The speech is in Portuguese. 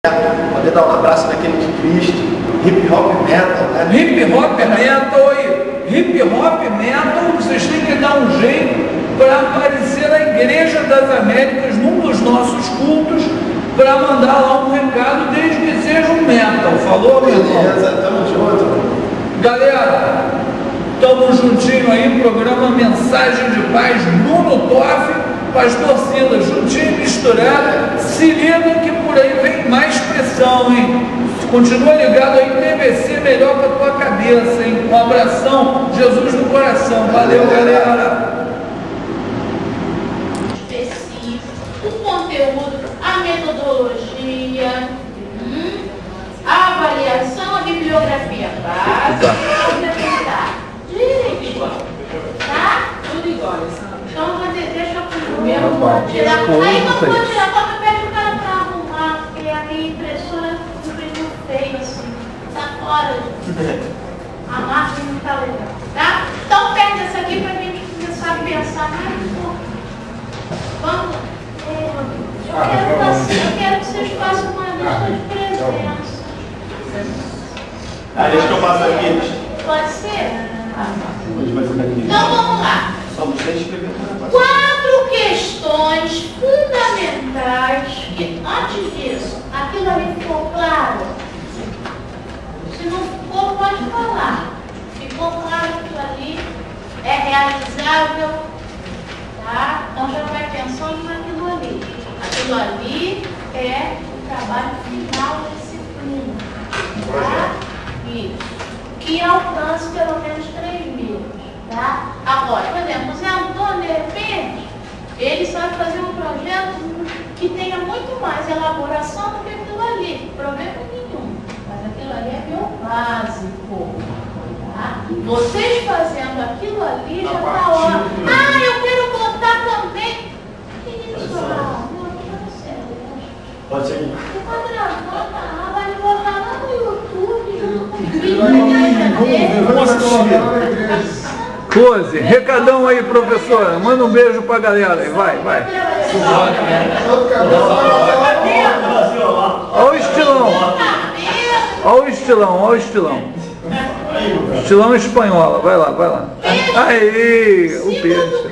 Poder dar um abraço naquele de Cristo, hip hop metal, né? Hip hop metal e hip hop metal, vocês têm que dar um jeito para aparecer na Igreja das Américas num dos nossos cultos, para mandar lá um recado, desde que seja um metal. Falou, meu irmão? Beleza, tamo junto. Galera, estamos juntinho aí, programa Mensagem de Paz, Bruno Toff, Pastor Silas, juntinho, misturado. Se liga que por aí vem mais pressão, hein? Continua ligado aí, TVC melhor para tua cabeça, hein? Um abração, Jesus no coração. Valeu, galera. Específico, o conteúdo, a metodologia, a avaliação, a bibliografia básica, complementar. Direitinho. Tá? Tudo igual. Então, deixa eu tirar. Aí não vou tirar, só que pede o cara para arrumar, porque a minha impressora imprimiu feio assim. Tá fora. A marca não tá legal. Tá? Então, pega essa aqui para a gente começar a pensar mais um pouco. Vamos. Eu quero que vocês façam uma lista de presença. Deixa que eu passo aqui. Pode ser? Então vamos lá. 4 questões fundamentais que, antes disso, aquilo ali ficou claro? Se não ficou, pode falar. Ficou claro que aquilo ali é realizável, tá? Então já vai pensando naquilo ali. Aquilo ali é o trabalho final da disciplina. Tá? Isso. Que alcance pelo menos 3.000. Tá? Agora, por exemplo, o Zé Antônio, de repente, ele sabe fazer um projeto que tenha muito mais elaboração do que aquilo ali. Problema nenhum. Mas aquilo ali é meu básico. Tá? Vocês fazendo aquilo ali já está ótimo. Ah, eu quero botar também. Que isso? Pode ser. Vai botar lá no YouTube, junto com o vídeo. Vamos assistir. Close, recadão aí, professora. Manda um beijo pra galera aí, vai. Olha o estilão. Olha o estilão. Estilão espanhola, vai lá. Aí, o peixe.